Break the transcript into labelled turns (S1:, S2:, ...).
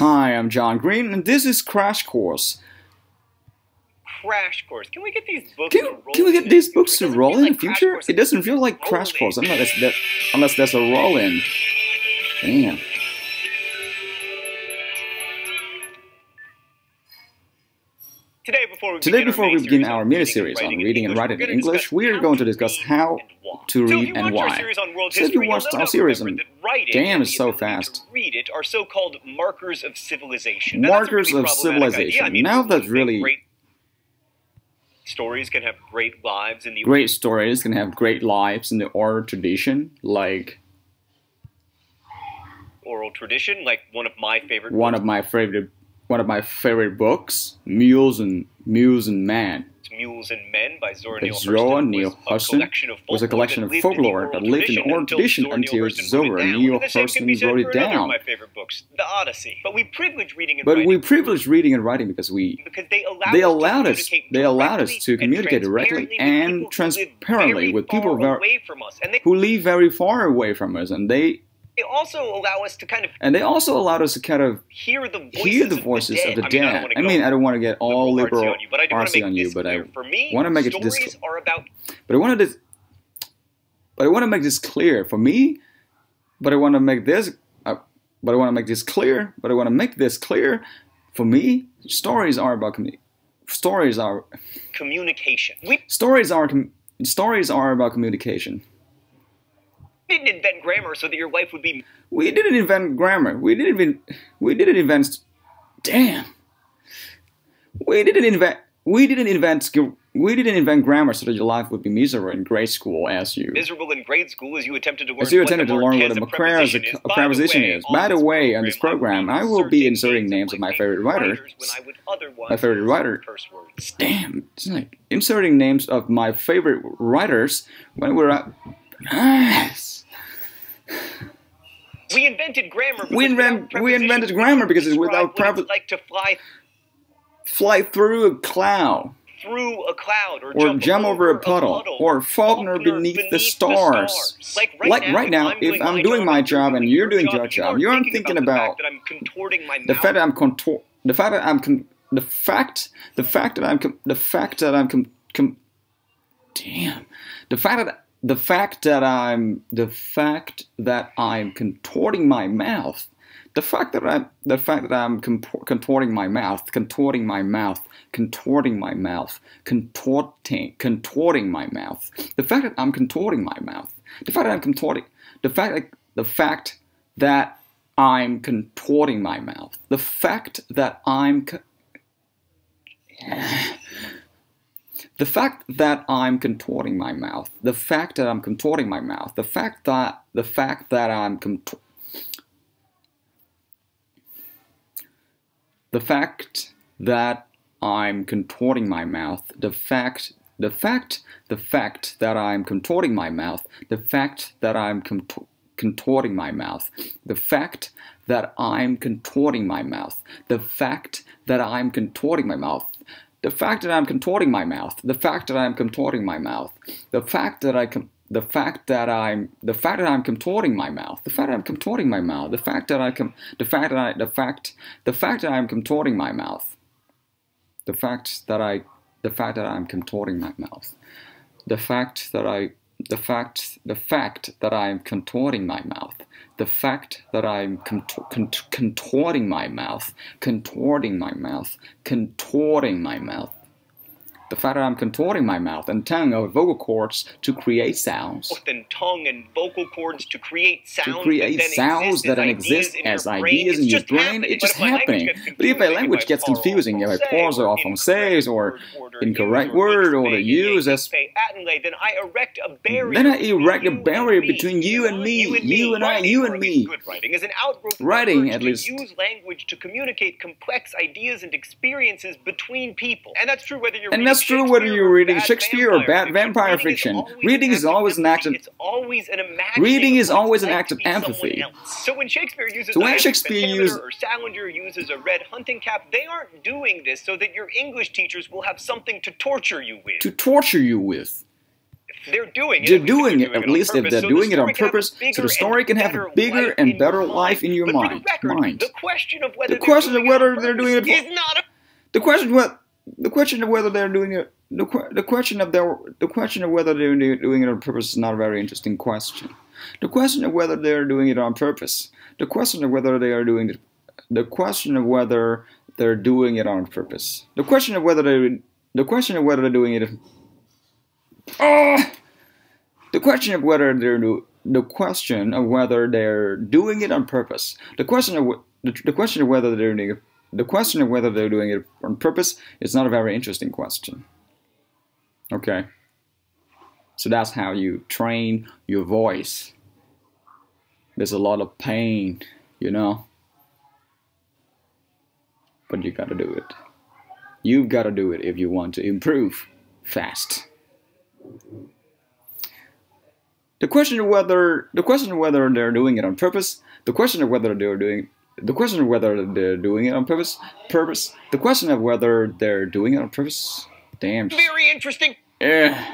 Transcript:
S1: Hi, I'm John Green, and this is Crash Course.
S2: Crash Course. Can we get these books to roll?
S1: Can we get these books to roll in the
S2: like
S1: future? It doesn't feel like Crash Course unless there's a roll in. Damn.
S2: Today, before we begin our mini-series on reading and writing in English,
S1: we are going to discuss how to read and why.
S2: So if you watched our series on
S1: damn, it's so fast.
S2: Read it are so-called markers of civilization.
S1: Markers of civilization.
S2: I mean,
S1: now that's really...
S2: Great stories can have great lives in the...
S1: Great stories can have great lives in the oral tradition, like...
S2: Oral tradition, like one of my favorite
S1: One of my favorite books, Mules and Man.
S2: It's Mules and Men by Zora
S1: Neale Hurston was a collection of folklore that lived in oral tradition until Zora Neale Hurston wrote it down.
S2: My favorite books, The Odyssey. But we privilege reading and
S1: writing because they allowed us to communicate directly and transparently with people who live very far away from us, and they also allowed us to kind of
S2: hear the voices
S1: of the dead. I mean, I don't want to get all liberal artsy on you, but I want to make it this. But I want to make this clear for me. But I want to make this. But I want to make this clear. But I want to make this clear for me. Stories are about Stories are
S2: communication.
S1: Stories are about communication.
S2: We didn't invent grammar so that your wife would be...
S1: We didn't invent grammar. We didn't invent... Damn. We didn't invent grammar so that your life would be miserable in grade school as you...
S2: Miserable in grade school as you attempted to learn
S1: what a preposition is. By the way, on this program, I will be inserting names of my favorite writers. Damn. It's like inserting names of my favorite writers when we're at...
S2: We invented grammar.
S1: We invented grammar because it's without
S2: like to
S1: fly through a cloud. Or jump over a puddle. Or Faulkner beneath the stars. Like right now, if I'm doing my job and you're doing your job, you aren't thinking about the fact that I'm contorting my mouth. The fact that I'm contorting my mouth, contorting my mouth. The fact that I'm contorting my mouth. The fact that I'm contorting my mouth. The fact that I'm contorting my mouth. The fact that I'm contorting my mouth. The fact that I'm contorting my mouth. The fact that I'm contorting my mouth. The fact that I'm contorting my mouth. The fact that I'm contorting my mouth. The fact that I'm contorting my mouth. The fact that I'm contorting my mouth. The fact that I'm contorting my mouth. The fact that I'm contorting my mouth. The fact that I'm contorting my mouth. The fact that I'm contorting my mouth. The fact that I'm contorting my mouth. The fact that I'm contorting my mouth. The fact that I'm contorting my mouth. Contorting my mouth. The fact that I'm contorting my mouth and tongue over vocal cords to create sounds.
S2: And tongue and vocal cords to create sounds.
S1: That then exist as ideas in your brain. It's just happening. But if a language gets confusing, if I pause or français or incorrect word or the use as...
S2: Then I erect a
S1: barrier between you and me. You and I, you and me.
S2: Writing is an outgrowth of
S1: writing, at least.
S2: To use language to communicate complex ideas and experiences between people. And that's true whether you're reading Shakespeare or
S1: bad vampire fiction. Reading is always an act of empathy.
S2: So when Shakespeare uses or Salinger uses a red hunting cap, they aren't doing this so that your English teachers will have something to torture you with. They're doing it.
S1: They're doing it, at least if they're doing it on purpose, so the story can have a bigger and better life in your mind.
S2: The question of whether
S1: they're doing it
S2: is not a...
S1: The question of whether they're doing it. The question of whether they're doing it on purpose is not a very interesting question. The question of whether they're doing it on purpose. The question of whether they are doing it. The question of whether they're doing it on purpose. The question of whether they're doing it. The question of whether they're doing it on purpose. The question of whether they're doing it. The question of whether they're doing it on purpose is not a very interesting question. Okay. So that's how you train your voice. There's a lot of pain, you know. But you gotta do it. You've gotta do it if you want to improve fast. The question of whether they're doing it on purpose. The question of whether they're doing it on purpose. The question of whether they're doing it on purpose. Damn.
S2: Very interesting.
S1: Yeah.